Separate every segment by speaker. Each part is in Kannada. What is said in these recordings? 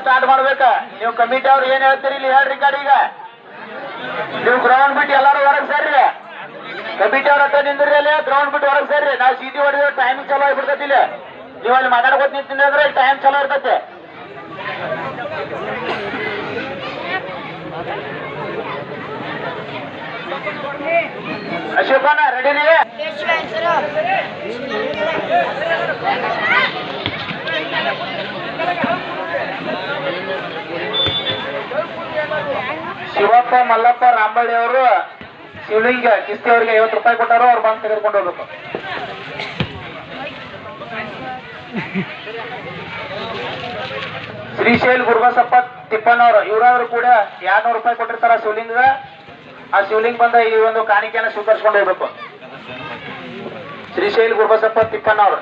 Speaker 1: ಸ್ಟಾರ್ಟ್ ಮಾಡ್ಬೇಕ. ನೀವು ಕಮಿಟಿ ಅವ್ರು ಏನ್ ಹೇಳ್ತೀರಿ ಇಲ್ಲಿ ಹೇಳ್ರಿ ಗಾಡಿ. ಈಗ ನೀವು ಗ್ರೌಂಡ್ ಬಿಟ್ಟು ಎಲ್ಲಾರು ಹೊರಗೆ ಸೇರ್ರಿ. ಕಮಿಟಿ ಅವ್ರ ಹತ್ರ ನಿಂದ್ರಿ ಅಲ್ಲಿ, ಗ್ರೌಂಡ್ ಬಿಟ್ಟು ಹೊರಗೆ ಸೇರ್ರಿ. ನಾವು ಸೀಟಿ ಹೊಡೆದ್ರೆ ಟೈಮಿಂಗ್ ಚಲೋ ಆಗ್ಬಿಡ್ತೈತಿ. ಇಲ್ಲಿ ನೀವು ಅಲ್ಲಿ ಮಾತಾಡ್ಕೊತ ನಿಂತೀನಿ ಅಂದ್ರೆ ಟೈಮ್ ಚಲೋ ಇರ್ತೈತೆ. ಅಶೋಕನ ರೆಡಿನೇ? ಶಿವಪ್ಪ ಮಲ್ಲಪ್ಪ ರಾಂಬಳ್ಳಿ ಅವರು ಶಿವಲಿಂಗ ಕಿಸ್ತಿ ಅವರಿಗೆ 50 ರೂಪಾಯಿ ಕೊಟ್ಟಾರು. ಅವ್ರು ಬಂದು ತೆಗೆದುಕೊಂಡು ಹೋಗ್ಬೇಕು. ಶ್ರೀಶೈಲ್ ಗುರುಬಸಪ್ಪ ತಿಪ್ಪಣ್ಣವ್ರು ಇವರಾದ್ರು ಕೂಡ 200 ರೂಪಾಯಿ ಕೊಟ್ಟಿರ್ತಾರ ಶಿವಲಿಂಗ. ಆ ಶಿವಲಿಂಗ ಬಂದ ಈ ಒಂದು ಕಾಣಿಕೆಯನ್ನು ಸ್ವೀಕರಿಸಿಕೊಂಡು ಹೋಗ್ಬೇಕು. ಶ್ರೀಶೈಲ್ ಗುರುಬಸಪ್ಪ ತಿಪ್ಪಣ್ಣವ್ರು.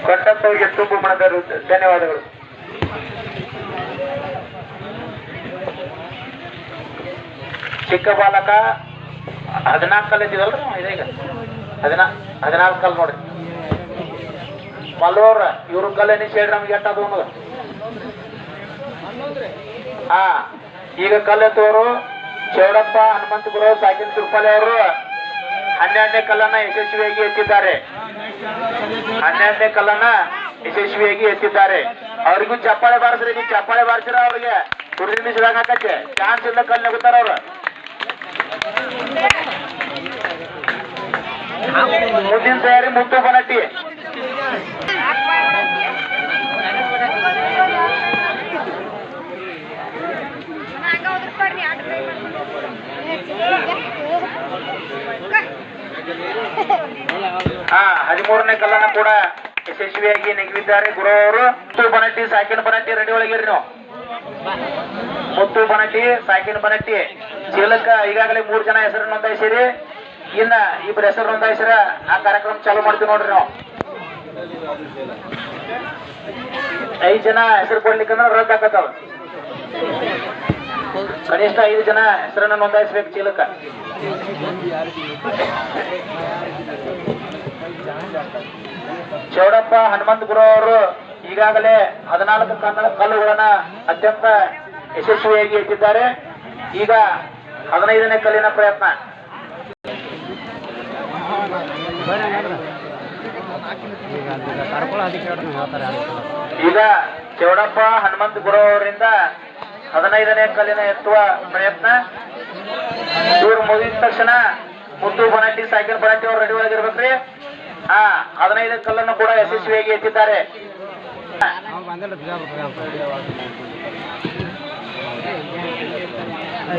Speaker 1: ಕೊಟ್ಟಪ್ಪಗೆ ತುಂಬು ಮನದ ಧನ್ಯವಾದಗಳು. ಚಿಕ್ಕ ಬಾಲಕ 14 ಕಲ್ ಇದ್ದೀವಲ್ರಿ ಇದೀಗ 14 ಕಲ್ ನೋಡ್ರಿ. ಮಲ್ಲೋರ ಇವ್ರ ಕಲ್ ಎನಿಸಿ ಹೇಳ್ರಿ ನಮ್ಗೆ ಎಟ್ಟದು ಅನ್ನೋದು. ಈಗ ಕಲ್ಲು ಎತ್ತುವರು ಚೌಡಪ್ಪ ಹನುಮಂತಪುರ ಸಾಕಿನ ತಿರುಪತಿ ಅವರು 12ನೇ ಕಲ್ಲನ್ನ ಯಶಸ್ವಿಯಾಗಿ ಎತ್ತಿದ್ದಾರೆ. 12ನೇ ಕಲ್ಲನ್ನ ಯಶಸ್ವಿಯಾಗಿ ಎತ್ತಿದ್ದಾರೆ. ಅವ್ರಿಗೂ ಚಪ್ಪಾಳೆ ಬಾರಿಸ್ರಿ. ನೀವು ಚಪ್ಪಾಳೆ ಬಾರಿಸಿರ ಅವ್ರಿಗೆ ತುರ್ದಿ ನಿಮಿಷದಾಗ ಹಾಕತ್ತೆ ಚಾನ್ಸ್ ಇಲ್ಲ. ಕಲ್ಲು ನಗುತ್ತಾರ ಅವ್ರು. ಮುಂದಿನ ತಯಾರಿ ಮುತ್ತು ಬನಟ್ಟಿ. ಹಾ 13ನೇ ಕಲ್ಲನ್ನು ಕೂಡ ಯಶಸ್ವಿಯಾಗಿ ನೆಗೆದಿದ್ದಾರೆ ಗುರು ಅವರು. ಮುತ್ತು ಬನಟ್ಟಿ ಸಾಕಿನ ಬನಟ್ಟಿ ರೆಡಿ ಒಳಗಿರಿ ನೀವು. ಮುತ್ತು ಬನಟ್ಟಿ ಸಾಕಿನ ಬನಟ್ಟಿ ಚೀಲಕ್ಕ ಈಗಾಗಲೇ 3 ಜನ ಹೆಸರು ನೋಂದಾಯಿಸಿರಿ. ಇನ್ನ 2 ಹೆಸರು ನೋಂದಾಯಿಸಿರ ಆ ಕಾರ್ಯಕ್ರಮ ಚಾಲೂ ಮಾಡ್ತೀವಿ ನೋಡ್ರಿ. ನಾವು 5 ಜನ ಹೆಸರು ಕೊಡ್ಲಿಕ್ಕಂದ್ರೆ ರದ್ದು ಹಾಕತ್ತವ. ಕನಿಷ್ಠ 5 ಜನ ಹೆಸರನ್ನ ನೋಂದಾಯಿಸ್ಬೇಕು ಚೀಲಕ್ಕ. ಚೌಡಪ್ಪ ಹನುಮಂತಪುರ ಅವರು ಈಗಾಗಲೇ 14 ಕಲ್ಲುಗಳನ್ನ ಅತ್ಯಂತ ಯಶಸ್ವಿಯಾಗಿ ಎತ್ತಿದ್ದಾರೆ. ಈಗ 15ನೇ ಕಲ್ಲಿನ ಪ್ರಯತ್ನ. ಈಗ ಚೌಡಪ್ಪ ಹನುಮಂತಪುರ ಅವರಿಂದ 15ನೇ ಕಲ್ಲಿನ ಎತ್ತುವ ಪ್ರಯತ್ನ. ಇವ್ರು ಮುಗಿದ ತಕ್ಷಣ ಮುತ್ತು ಬನಟ್ಟಿ ಸಾಕಿನ ಬನಟ್ಟಿ ಅವ್ರು ರೆಡಿ ಒಳಗಿರ್ಬೇಕ್ರಿ. 15ನೇ ಕಲ್ಲನ್ನು ಕೂಡ ಯಶಸ್ವಿಯಾಗಿ ಎತ್ತಿದ್ದಾರೆ.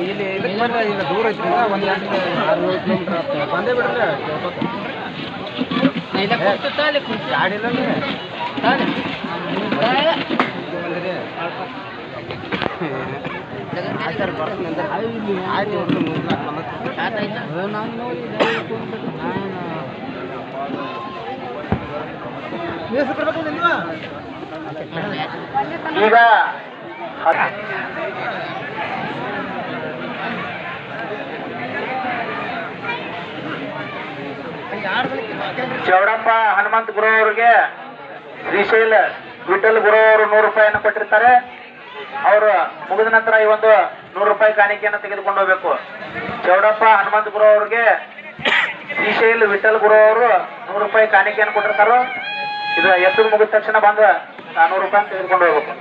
Speaker 2: ಇಲ್ಲಿ ದೂರ ಐತ್ರಿ. ಒಂದು 6-7 ಕಿಲೋಮೀಟರ್ ಬಂದೇ ಬಿಡ್ರಿ. ಗಾಡಿ
Speaker 1: ಈಗ ಚೌಡಪ್ಪ ಹನುಮಂತಪುರ ಅವರಿಗೆ ಶ್ರೀಶೈಲ ವಿಠಲ್ ಗುರು ಅವರು 100 ರೂಪಾಯಿಯನ್ನು ಕೊಟ್ಟಿರ್ತಾರೆ. ಅವರು ಮುಗಿದ ನಂತರ ಈ ಒಂದು 100 ರೂಪಾಯಿ ಕಾಣಿಕೆಯನ್ನು ತೆಗೆದುಕೊಂಡು ಹೋಗ್ಬೇಕು. ಚೌಡಪ್ಪ ಹನುಮಂತಪುರ ಅವ್ರಿಗೆ ಶ್ರೀಶೈಲ ವಿಠಲ್ ಗುರು ಅವರು 100 ರೂಪಾಯಿ ಕಾಣಿಕೆಯನ್ನು ಕೊಟ್ಟಿರ್ತಾರೋ. ಇದು ಎತ್ತು ಮುಗಿದ ತಕ್ಷಣ ಬಂದು 100 ರೂಪಾಯಿ ತೆಗೆದುಕೊಂಡು ಹೋಗ್ಬೇಕು.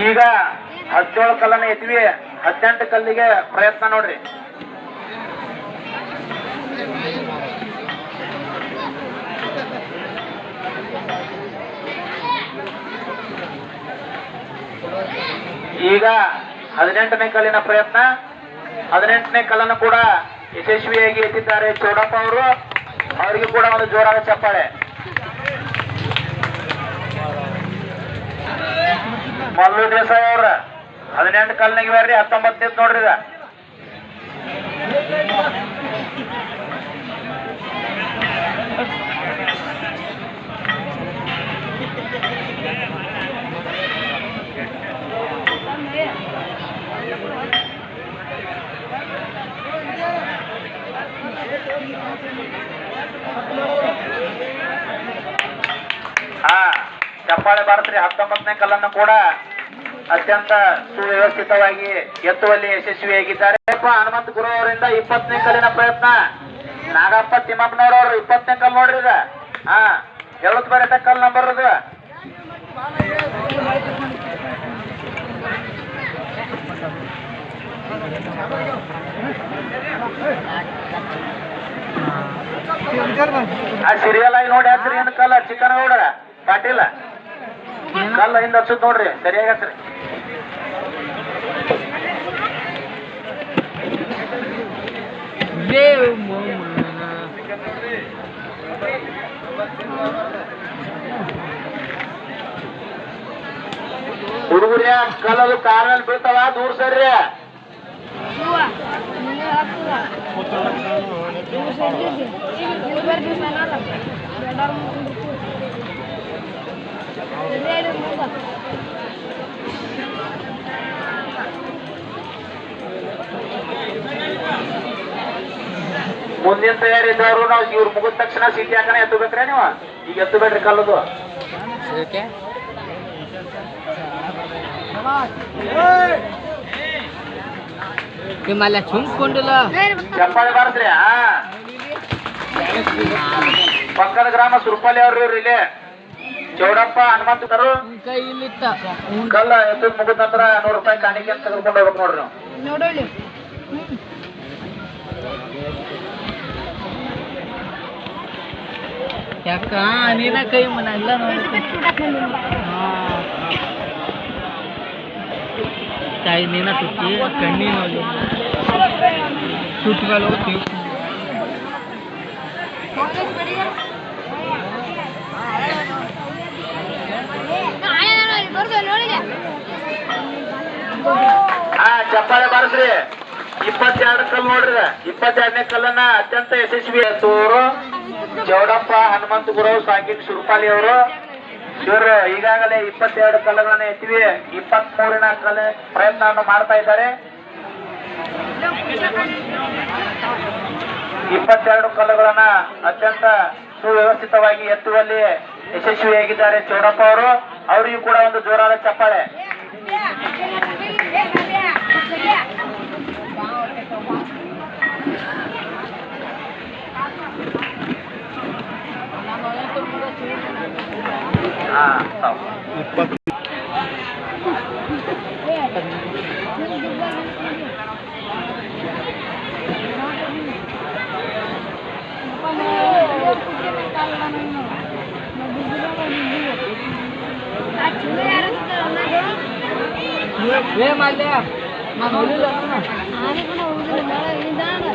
Speaker 1: ಈಗ 17 ಕಲ್ಲನ್ನ ಎತ್ವಿ. 18 ಕಲ್ಲಿಗೆ ಪ್ರಯತ್ನ ನೋಡ್ರಿ. ಈಗ 18ನೇ ಕಲ್ಲಿನ ಪ್ರಯತ್ನ. 18ನೇ ಕಲ್ಲನ್ನು ಕೂಡ ಯಶಸ್ವಿಯಾಗಿ ಎತ್ತಿದ್ದಾರೆ ಚೌಡಪ್ಪ ಅವರು. ಅವರಿಗೆ ಕೂಡ ಒಂದು ಜೋರಾದ ಚಪ್ಪಾಳೆ. ಮಲ್ಲು ದೇಸಾಯಿ ಅವ್ರ 18 ಕಲ್ನಾಗ ಬರ್ರಿ 19 ನೋಡ್ರಿ ಈಗ ಚಪ್ಪಾಳೆ ಬಾರಿಸ್ರಿ 19ನೇ ಕಲ್ಲನ್ನು ಕೂಡ ಅತ್ಯಂತ ಸುವ್ಯವಸ್ಥಿತವಾಗಿ ಎತ್ತುವಲ್ಲಿ ಯಶಸ್ವಿಯಾಗಿದ್ದಾರೆ ಹನುಮಂತ ಗುರು ಅವರಿಂದ 20ನೇ ಕಲ್ಲಿನ ಪ್ರಯತ್ನ ನಾಗಪ್ಪ ತಿಮ್ಮಪ್ಪನವ್ರವ್ರು 20ನೇ ಕಲ್ ನೋಡ್ರಿ ಈಗ ಎಳುತ್ ಬರಟ ಕಲ್ ನಂಬರ್ ಅದು ಸೀರಿಯಲ್ ಆಗಿ ನೋಡಿ ಹಚ್ರಿ ಏನು ಕಲ್ಲ ಚಿಕನ್ ನೋಡ್ರ ಪಾಟೀಲ ಕಲ್ಲ ಹಿಂದ ಹಚ್ಚುದ್ ನೋಡ್ರಿ ಸರಿಯಾಗಿ ಹಚ್ರಿ ಹುಡುಗರ್ಯ ಕಲ್ಲದು ಕಾರಲ್ಲಿ ಬೀಳ್ತಾವ ದೂರ ಸರ್ರಿ ಮುಂದಿನ ತಯಾರಿ ಇದ್ದವರು ನಾವು ಇವ್ರು ಮುಗಿದ ತಕ್ಷಣ ಸೀಟಿ ಹಾಕಣ ಎತ್ತಬೇಕ್ರೆ ನೀವು ಈಗ ಎತ್ತಬೇಡ್ರಿ ಕಲ್ಲದು
Speaker 2: ಚುಂಕೊಂಡಿಲ್ಲ
Speaker 1: ಚಪ್ಪಾಳೆ ಬಾರಿಸ್ರಿ ಪಕ್ಕದ ಗ್ರಾಮ ಸುರ್ಪಲ್ಲಿ ಅವ್ರು ಇವ್ರು ಇಲ್ಲಿ ಚೌಡಪ್ಪ ಹನುಮಂತರು ಕಲ್ಲ ಎತ್ತದ ಮುಗಿದ ನಂತರ 100 ರೂಪಾಯಿ ಕಾಣಿಕೆ ಅಂತ ತೆಗೆದುಕೊಂಡು ಹೋಗ್ಬೇಕು ನೋಡ್ರಿ
Speaker 3: ನೋಡೋಳಿ
Speaker 2: ಯಾಕ ನೀನ ಕೈ ಮನ ಎಲ್ಲ ತಾಯಿ ನೀನ ತುಟ್ಟಿ ಕಣ್ಣಿ ನೋಡಿ ಸುಟ್ಟಗಳು
Speaker 1: ಚಪ್ಪಾಳೆ ಬಾರಿಸ್ರಿ 22 ಕಲ್ ನೋಡ್ರಿ 22ನೇ ಕಲ್ಲನ್ನ ಅತ್ಯಂತ ಯಶಸ್ವಿ ಎತ್ತುವರು ಚೌಡಪ್ಪ ಹನುಮಂತ ಗುರು ಸಾಕಿನ್ ಸುರ್ಪಾಲಿ ಅವರು ಇವರು ಈಗಾಗಲೇ 22 ಕಲ್ಲುಗಳನ್ನ ಎತ್ತಿವಿ 23ನ ಕಲೆ ಪ್ರಯತ್ನವನ್ನು ಮಾಡ್ತಾ ಇದ್ದಾರೆ 22 ಕಲ್ಲುಗಳನ್ನ ಅತ್ಯಂತ ಸುವ್ಯವಸ್ಥಿತವಾಗಿ ಎತ್ತುವಲ್ಲಿ ಯಶಸ್ವಿಯಾಗಿದ್ದಾರೆ ಚೌಡಪ್ಪ ಅವರು ಅವರಿಗೂ ಕೂಡ ಒಂದು ಜೋರಾದ ಚಪ್ಪಾಳೆ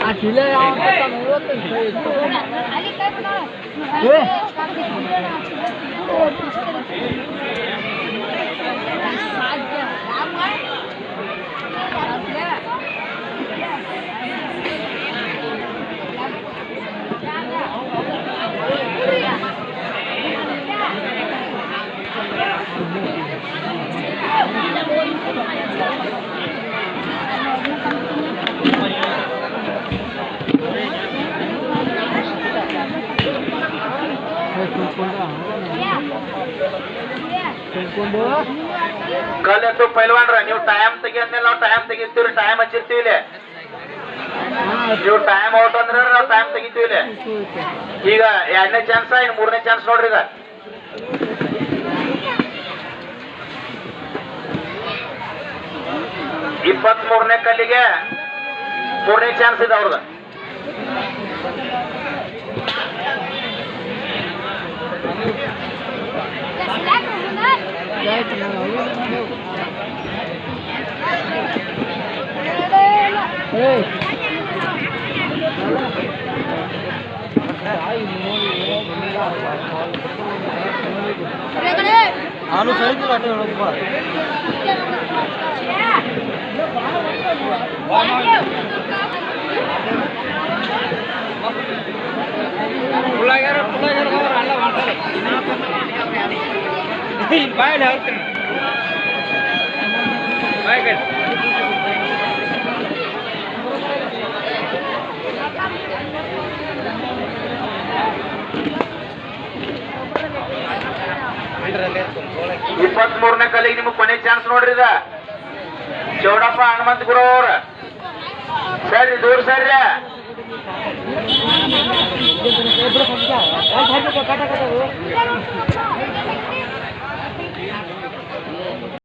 Speaker 2: ಆ ಚಿಲೆ ಕಲ್ಲೆತ್ತು ಪೈಲ್ವಾನ್ರ ನೀವು ಟೈಮ್ ತೆಗಿದ್ಮೇಲೆ ನಾವು ಟೈಮ್ ತೆಗಿತೀವ್ರಿ ಟೈಮ್ ಹಚ್ಚಿರ್ತೀವಿ ಇಲ್ಲಿ ನೀವು ಟೈಮ್ ಔಟ್ ಅಂದ್ರೆ ನಾವು ಟೈಮ್ ತೆಗಿತೀವಿ ಇಲ್ಲಿ ಈಗ 2ನೇ ಚಾನ್ಸ್ ಇನ್ನು 3ನೇ ಚಾನ್ಸ್ ನೋಡ್ರಿ ಈಗ ಇಪ್ಪತ್ಮೂರನೇ ಕಲ್ಲಿಗೆ 3ನೇ ಚಾನ್ಸ್ ಇದೆ ಅವ್ರದ್ದು
Speaker 3: ನಾನು ಸರಿದಿಲ್ಲ ಅಷ್ಟೇ ಹೇಳೋದಪ್ಪ. ಪುಳ್ಳಾಗ್ಯಾರ ಅಲ್ಲ ಮಾಡ್ತಾರೆ ಬಾಯಲ್ಲಿ ಹಾಕ್ತೀನಿ ಬಾಯ್ ಕಡೆ
Speaker 2: 23ನೇ ಕಲಿಗೆ ನಿಮಗೆ ಕೊನೆ ಚಾನ್ಸ್ ನೋಡ್ರಿ ಇದ ಚೌಡಪ್ಪ ಹನುಮಂತ ಗುರು ಅವ್ರ ಸರಿ ದೂರ ಸರಿ